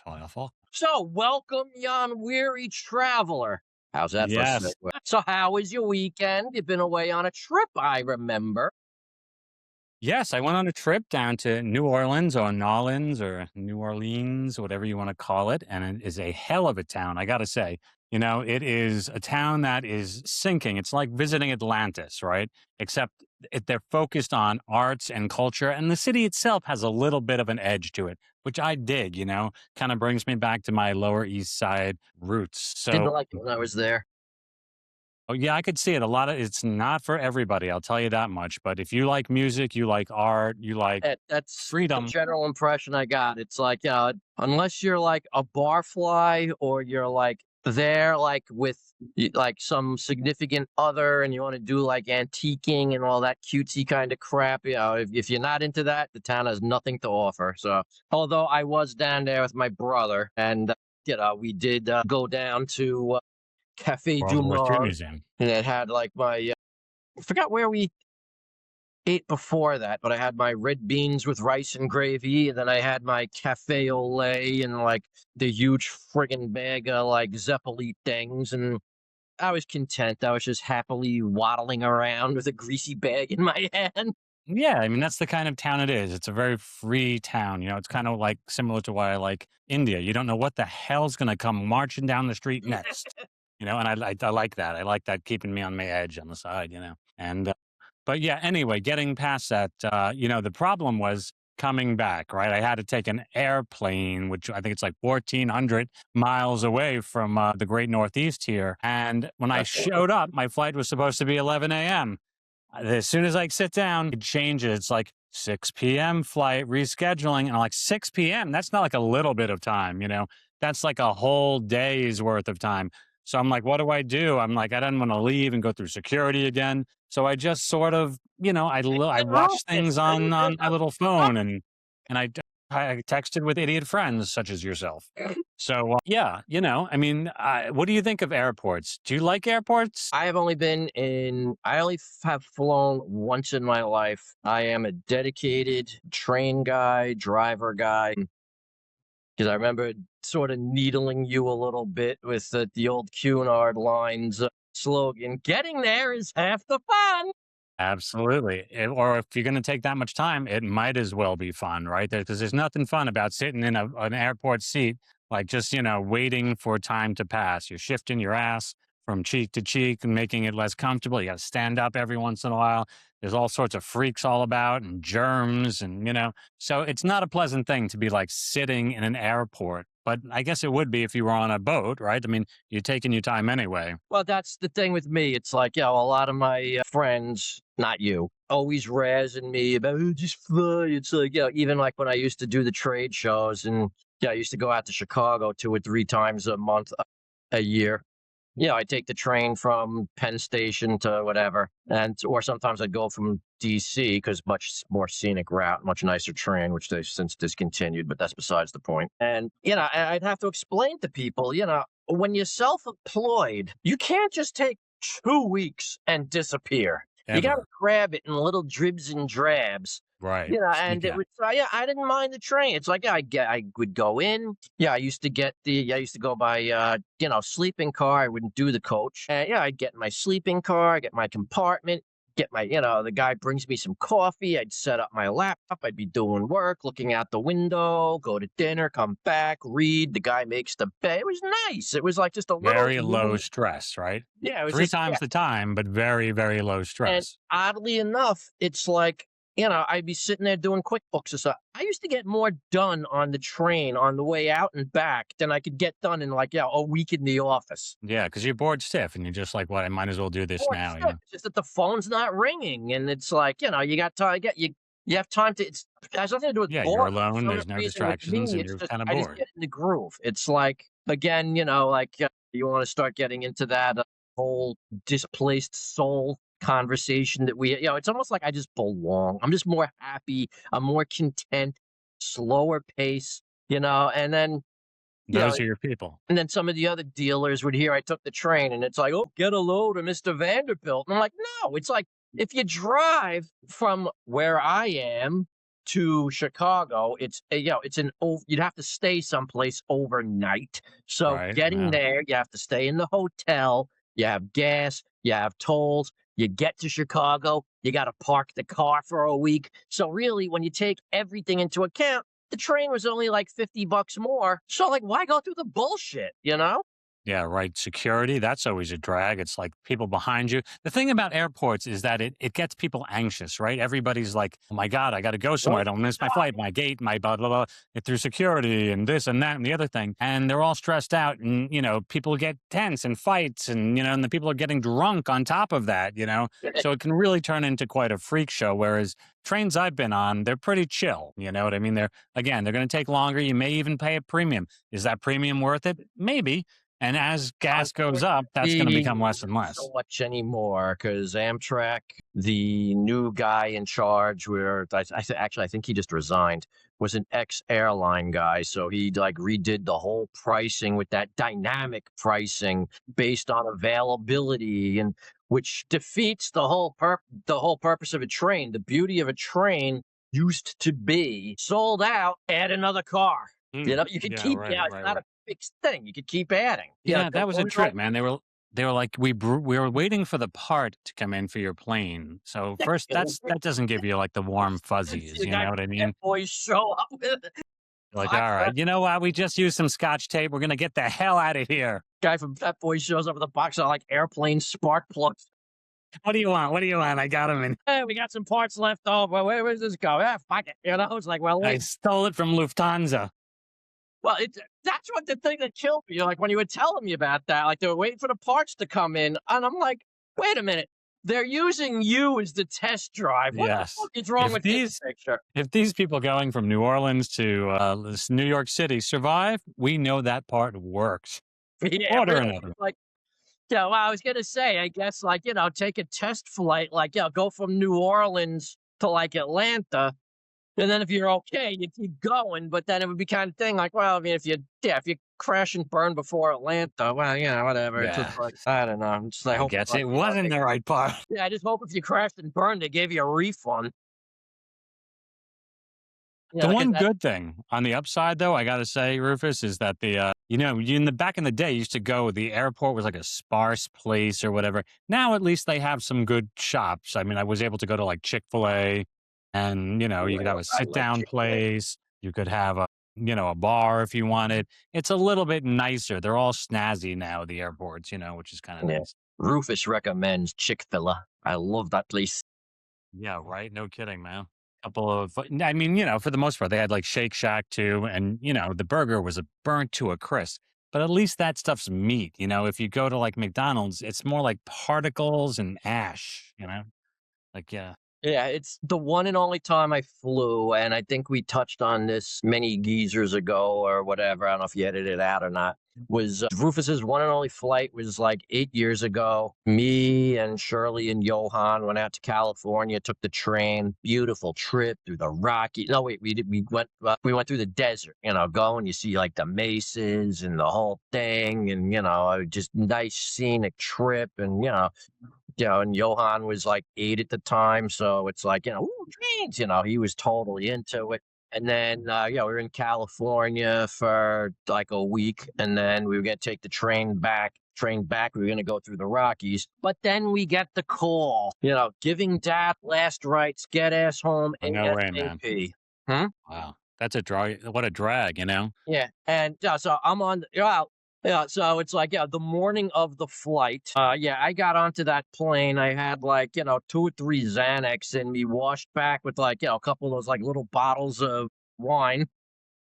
Awful. So, welcome, yon weary traveler. How's that for a Yes. segue? So, how was your weekend? You've been away on a trip, I remember. Yes, I went on a trip down to New Orleans or Nolans or New Orleans, whatever you want to call it. And it is a hell of a town, I got to say. It is a town that is sinking. It's like visiting Atlantis, right? Except they're focused on arts and culture. And the city itself has a little bit of an edge to it, which I dig, kind of brings me back to my Lower East Side roots. Didn't So, like it when I was there. oh, yeah, I could see it. It's not for everybody, I'll tell you that much. But if you like music, you like art, you like That's the freedom. general impression I got. It's like, unless you're like a barfly or you're like there, like with like some significant other and you want to do like antiquing and all that cutesy kind of crap, if you're not into that, the town has nothing to offer. So, although I was down there with my brother and, we did go down to Cafe World Du War II Monde, museum. and it had like I forgot where we ate before that, but I had my red beans with rice and gravy, and then I had my cafe au lait and like the huge friggin' bag of like Zeppeli things, and I was content. I was just happily waddling around with a greasy bag in my hand. Yeah, I mean, that's the kind of town it is. It's a very free town. It's kind of like similar to why I like India. You don't know what the hell's going to come marching down the street next. And I like that. I like that keeping me on my edge on the side. But yeah, anyway, getting past that, the problem was coming back, right? I had to take an airplane, which I think it's like 1,400 miles away from the great Northeast here. And when I showed up, my flight was supposed to be 11 a.m. As soon as I sit down, it changes. It's like 6 p.m. flight rescheduling. And I'm like, 6 p.m.? That's not like a little bit of time. That's like a whole day's worth of time. So I'm like, what do I do? I'm like, I don't want to leave and go through security again. So I just sort of, I Nothing wrong watch with it. things on my little phone and I texted with idiot friends such as yourself. So yeah, I mean, what do you think of airports? Do you like airports? I only have flown once in my life. I am a dedicated train guy, driver guy. Because I remember sort of needling you a little bit with the old Cunard lines slogan, getting there is half the fun. Absolutely. Or if you're going to take that much time, it might as well be fun, right? Because there's nothing fun about sitting in an airport seat, like just, waiting for time to pass. You're shifting your ass from cheek to cheek and making it less comfortable. You got to stand up every once in a while. There's all sorts of freaks all about and germs so it's not a pleasant thing to be like sitting in an airport. But I guess it would be if you were on a boat, right? I mean, you're taking your time anyway. Well, that's the thing with me. It's like, a lot of my friends, not you, always razzing me about, "Oh, just fly." It's like, even like when I used to do the trade shows and I used to go out to Chicago 2 or 3 times a month, a year. I take the train from Penn Station to whatever, or sometimes I'd go from DC because much more scenic route, much nicer train, which they've since discontinued, but that's besides the point. And I'd have to explain to people, when you're self-employed, you can't just take 2 weeks and disappear. You got to Ever. grab it in little dribs and drabs. Right. And Sneak it out. was I didn't mind the train. It's like I would go in. I used to go by sleeping car. I wouldn't do the coach. And I'd get in my sleeping car, get my compartment, get my the guy brings me some coffee. I'd set up my laptop. I'd be doing work, looking out the window, go to dinner, come back, read. The guy makes the bed. It was nice. It was like just a little Very low mini. stress, right? Yeah, it was 3 just times the time, but very, very low and stress. oddly enough, it's like, I'd be sitting there doing QuickBooks or so. I used to get more done on the train on the way out and back than I could get done in like, a week in the office. Yeah, because 'cause you're bored stiff and you're just like, "What? I might as well do this Or it's now," you know? it's just that the phone's not ringing, and it's like, you got time. You have time to. It has nothing to do with Yeah, you're boredom. For alone, some there's no reason, with distractions, me, and it's you're just kinda I just bored. get in the groove. It's like again, like you want to start getting into that whole displaced soul conversation that it's almost like I just belong. I'm just more happy. I'm more content. Slower pace, and then you know Those are your people. and then some of the other dealers would hear I took the train and it's like, oh, get a load of Mr. Vanderbilt. And I'm like, no, it's like if you drive from where I am to Chicago, you'd have to stay someplace overnight. So Right. getting Yeah. there, you have to stay in the hotel, you have gas, you have tolls, you get to Chicago, you got to park the car for a week. So really, when you take everything into account, the train was only like $50 more. So like, why go through the bullshit, you know? Yeah, right. Security, that's always a drag. It's like people behind you. The thing about airports is that it gets people anxious, right? Everybody's like, oh my God, I got to go somewhere. I don't miss my flight, my gate, my blah, blah, blah, get through security and this and that and the other thing. And they're all stressed out. And, people get tense and fights and the people are getting drunk on top of that. So it can really turn into quite a freak show. Whereas trains I've been on, they're pretty chill. You know what I mean? They're going to take longer. You may even pay a premium. Is that premium worth it? Maybe. And as gas goes up, that's going to Unfortunately, become less and not less. so much anymore because Amtrak, the new guy in charge, I think he just resigned, was an ex-airline guy. So he like redid the whole pricing with that dynamic pricing based on availability, and which defeats the whole purpose of a train. The beauty of a train used to be sold out, add another car. Mm. You could Yeah, keep, right, yeah, it's right, not a right. fixed thing. You could keep adding. Yeah, Yeah, the that was a one trip, man. They were like, we were waiting for the part to come in for your plane. So first, that doesn't give you like the warm see fuzzies. the You guy know from what I Pep mean? Boys show up with Like, five all right, you know what? We just used some scotch tape. We're gonna get the hell out of here. guy from Pep Boys shows up with a box of like airplane spark plugs. What do you want? What do you want? I got them, and Hey, we got some parts left over. Where's this go? Ah, fuck it. It's like, well, I wait. stole it from Lufthansa. Well, that's what the thing that killed me. Like when you were telling me about that, like they were waiting for the parts to come in, and I'm like, wait a minute. They're using you as the test drive. What the Yes. fuck is wrong If with this these picture? if these people going from New Orleans to this New York City survive, we know that part works. Yeah, Order really. another. Like, yeah, well, I was gonna say, I guess, like, take a test flight, like, go from New Orleans to like Atlanta, and then if you're okay, you keep going. But then it would be kind of thing like, well, I mean, if you crash and burn before Atlanta, well, whatever. It's just Yeah, like I don't know. It's I I hope, guess it wasn't the right part. yeah, I just hope if you crashed and burned, they gave you a refund. The Because one that, good thing on the upside, though, I gotta say, Rufus, is that you in the back in the day used to go. The airport was like a sparse place or whatever. Now, at least they have some good shops. I mean, I was able to go to like Chick-fil-A, and you could have a I like sit-down Chick-fil-A. place. You could have a bar if you wanted. It's a little bit nicer. They're all snazzy now. The airports, which is kind of Yeah. nice. Rufus recommends Chick-fil-A. I love that place. Yeah, right. No kidding, man. Couple of, I mean, for the most part, they had like Shake Shack too, and the burger was a burnt to a crisp. But at least that stuff's meat. If you go to like McDonald's, it's more like particles and ash. Like yeah, Yeah, it's the one and only time I flew, and I think we touched on this many geezers ago or whatever. I don't know if you edited it out or not. Was Rufus's one and only flight was like 8 years ago. Me and Shirley and Johan went out to California, took the train. Beautiful trip through the Rocky. No, wait, we went through the desert. Go and you see like the mesas and the whole thing, and just nice scenic trip, and and Johan was like 8 at the time, so it's like, "Ooh, trains," he was totally into it. And then, we were in California for like a week, and then we were gonna take the train back. We were gonna go through the Rockies, but then we get the call, giving Dad last rites, get ass home oh, no way, man. ASAP. Hmm? Wow, that's a drag. What a drag. Yeah, and so I'm on. Yeah, so it's like the morning of the flight. Yeah, I got onto that plane. I had like 2 or 3 Xanax in me, washed back with like a couple of those like little bottles of wine.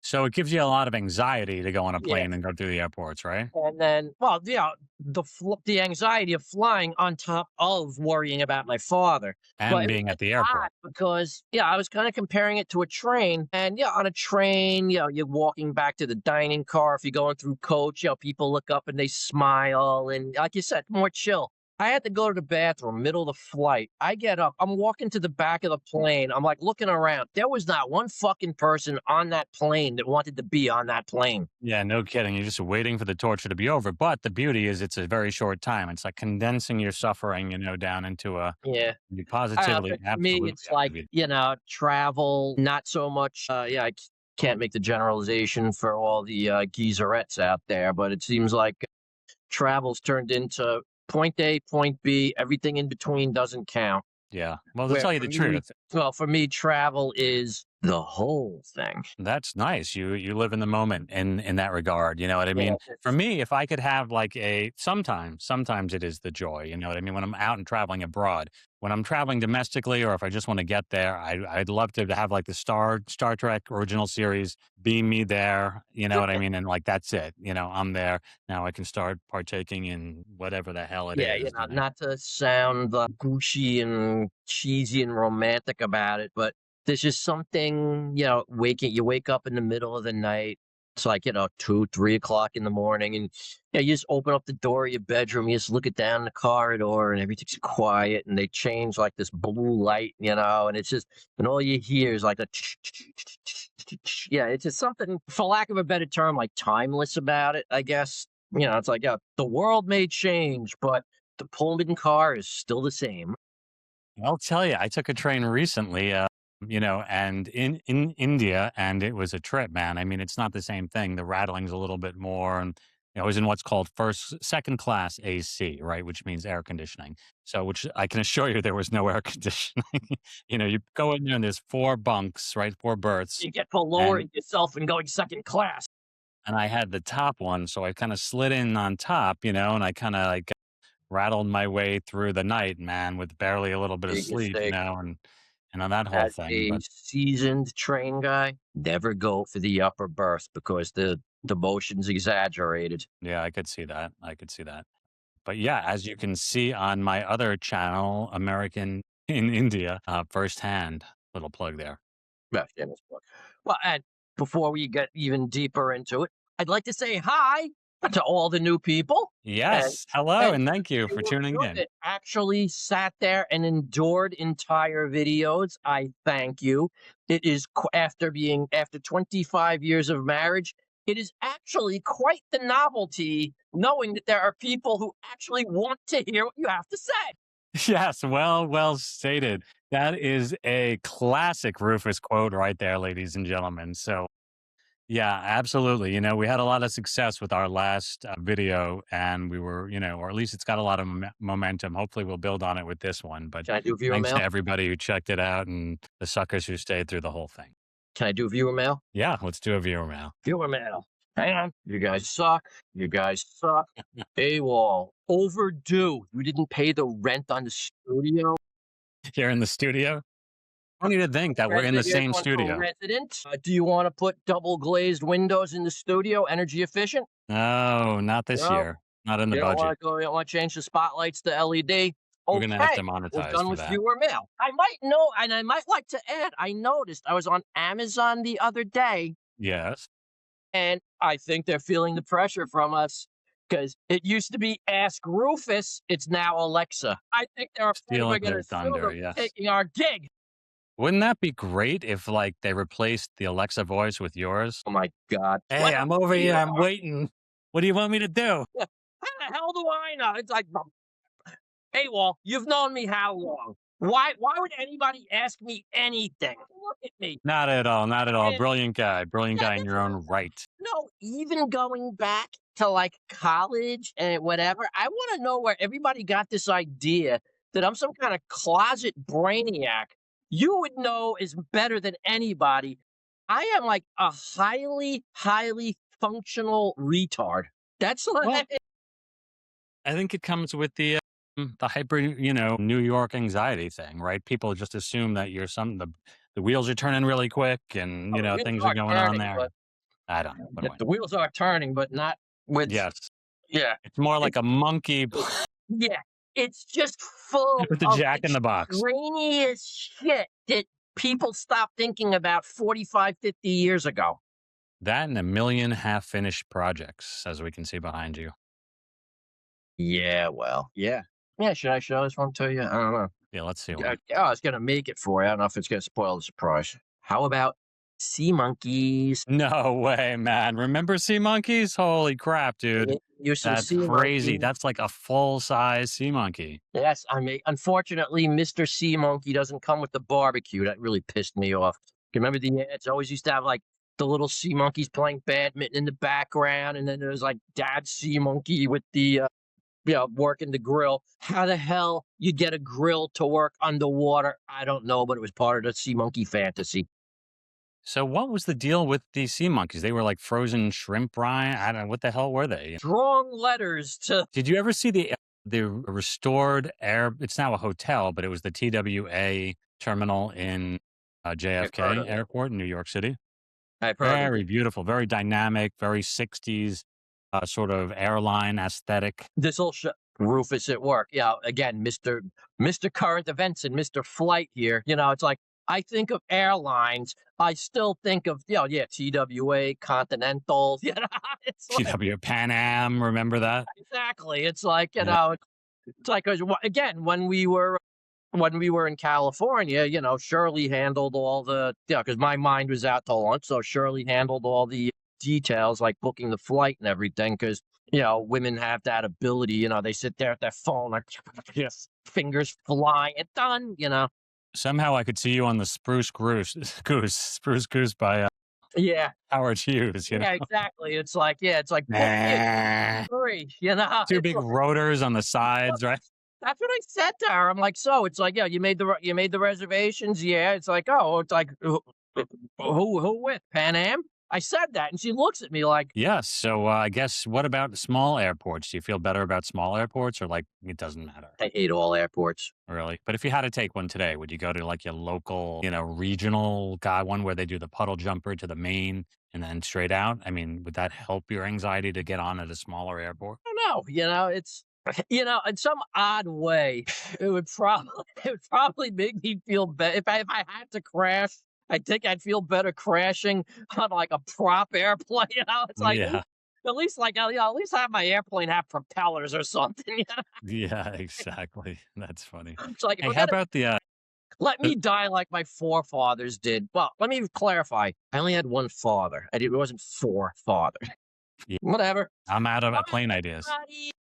So it gives you a lot of anxiety to go on a Yeah, plane and go through the airports, right? and then well, the anxiety of flying on top of worrying about my father. But And it was being like at the airport. odd because I was kind of comparing it to a train, and on a train, you're walking back to the dining car. If you're going through coach, people look up and they smile, and like you said, more chill. I had to go to the bathroom, middle of the flight. I get up, I'm walking to the back of the plane. I'm like looking around. There was not one fucking person on that plane that wanted to be on that plane. Yeah, no kidding. You're just waiting for the torture to be over. But the beauty is it's a very short time. It's like condensing your suffering, down into a Yeah. you I don't know, positively, for me, absolutely it's have like, to be. travel, not so much. Yeah, can't make the generalization for all the geezerettes out there, but it seems like travel's turned into point A, point B. Everything in between doesn't count. Yeah. Well, to Where tell you for the me, truth, well, for me, travel is the whole thing. that's nice. You live in the moment in that regard. You know what I Yeah, mean? For me, if I could have like a sometimes it is the joy, you know what I mean? When I'm out and traveling abroad. When I'm traveling domestically or if I just want to get there, I'd love to have like the Star Trek original series beam me there, you know what I mean? And like that's it. I'm there. Now I can start partaking in whatever the hell it yeah, is. not to sound gushy and cheesy and romantic about it, but there's just something, you wake up in the middle of the night. It's like, 2, 3 o'clock in the morning, and you just open up the door of your bedroom, you just look it down the corridor, and everything's quiet, and they change like this blue light, and it's just, and all you hear is like a, yeah, it's just something, for lack of a better term, like timeless about it, I guess. It's like, the world may change, but the Pullman car is still the same. I'll tell you, I took a train recently, and in India, and it was a trip, man. I mean, it's not the same thing. The rattling's a little bit more, and I was in what's called second class AC, right, which means air conditioning. So, which I can assure you, there was no air conditioning. You go in there, and there's four bunks, right, four berths, You get for and lowering yourself and going second class. I had the top one, so I kind of slid in on top, and I kind of like rattled my way through the night, man, with barely a little bit of Big sleep, mistake. and on that whole As thing. a But seasoned train guy, never go for the upper berth because the motion's exaggerated. yeah, I could see that. I could see that. But yeah, as you can see on my other channel, American in India, firsthand, little plug there. Yeah, shameless plug. Well, and before we get even deeper into it, I'd like to say hi to all the new people, and Yes. Hello, and and thank you for tuning you in. that actually sat there and endured entire videos. I thank you. It is after 25 years of marriage. It is actually quite the novelty knowing that there are people who actually want to hear what you have to say. Yes, well stated. That is a classic Rufus quote right there, ladies and gentlemen. So yeah, absolutely. We had a lot of success with our last video, and we were, or at least it's got a lot of momentum. Hopefully, we'll build on it with this one. But Can I do viewer thanks to mail? everybody who checked it out and the suckers who stayed through the whole thing. Can I do viewer mail? Yeah, let's do a viewer mail. Viewer mail. Hang on. You guys suck. You guys suck. AWOL. Overdue. You didn't pay the rent on the studio. Here in the studio. Funny to think that we're in the Here's same one for studio. resident. Do you want to put double glazed windows in the studio? Energy efficient? No, not this No. year. Not in the You don't want budget. to go. You don't want to change the spotlights to LED. We're gonna have Okay. to We're monetize done for with that. viewer mail. I might know, and I might like to add. I noticed I was on Amazon the other day, Yes. and I think they're feeling the pressure from us because it used to be Ask Rufus. It's now Alexa. I think they're afraid Stealing we're going their to sue thunder, them for yes. taking our gig. Wouldn't that be great if like they replaced the Alexa voice with yours? Oh my God. Hey, Whatever I'm over you here. I'm are. waiting. What do you want me to do? How the hell do I know? It's like, hey, Wall, you've known me how long? Why would anybody ask me anything? Look at me. Not at all. Not at all. And Brilliant guy. Brilliant yeah, guy in your own right. no, even going back to like college and whatever, I want to know where everybody got this idea that I'm some kind of closet brainiac. You would know is better than anybody. I am like a highly, highly functional retard. That's Well, like, I think it comes with the hyper, New York anxiety thing, right? People just assume that you're the wheels are turning really quick and, oh, the wheels things are are going on turning, there. but I don't know. What do I the know? wheels are turning, but not with, Yes. yeah. It's more like It's a monkey Yeah, it's just full with the of jack in the box. extraneous shit that people stopped thinking about 45, 50 years ago. That and a million half finished projects, as we can see behind you. Yeah, well, yeah. Yeah, should I show this one to you? I don't know. Yeah, let's see one. Yeah, I was gonna make it for you. I don't know if it's gonna spoil the surprise. How about sea monkeys? No way, man. Remember sea monkeys? Holy crap, dude. Use some That's sea crazy. monkeys. That's like a full size sea monkey. Yes, I mean, unfortunately, Mr. Sea Monkey doesn't come with the barbecue. That really pissed me off. You remember the ads? Always used to have like the little sea monkeys playing badminton in the background, and then there's like Dad Sea Monkey with the working the grill. How the hell you get a grill to work underwater? I don't know, but it was part of the Sea Monkey fantasy. So what was the deal with these sea monkeys? They were like frozen shrimp brine. I don't know what the hell were they? Strong letters to Did you ever see the restored air? It's now a hotel, but it was the TWA terminal in I've heard JFK of it. Airport in New York City. I've heard of Very it. beautiful, very dynamic, very 60s sort of airline aesthetic. This whole Rufus at work. Yeah, again, Mr. Current Events and Mr. Flight here. It's like I think of airlines. I still think of yeah, TWA, Continental. It's like TW Pan Am, remember that? exactly. It's like Yeah. it's like 'cause again when we were in California, Shirley handled all the because my mind was out to lunch, so Shirley handled all the details like booking the flight and everything because women have that ability. They sit there at their phone like yes, fingers flying, and done. Somehow I could see you on the Spruce Goose, Spruce Goose by Yeah, Howard Hughes. yeah, exactly. It's like book it Nah. free. Two It's big like, rotors on the sides, right? that's what I said to her. I'm like, so it's like, yeah, you made the reservations. Yeah, it's like, oh, it's like who with Pan Am? I said that, and she looks at me like, Yes. So I guess what about small airports? Do you feel better about small airports or like it doesn't matter I hate all airports. really? But if you had to take one today, would you go to like your local, regional guy one where they do the puddle jumper to the main and then straight out? I mean, would that help your anxiety to get on at a smaller airport? I don't know. It's in some odd way, it would probably make me feel better if I had to crash. I think I'd feel better crashing on like a prop airplane. It's like Yeah. at least like at least have my airplane have propellers or something. Yeah, exactly. That's funny. It's like if Hey, we're how gonna about the let me die like my forefathers did. Well, let me clarify. I only had one father. It wasn't four fathers. yeah, Whatever. I'm out of Bye, plane ideas. everybody.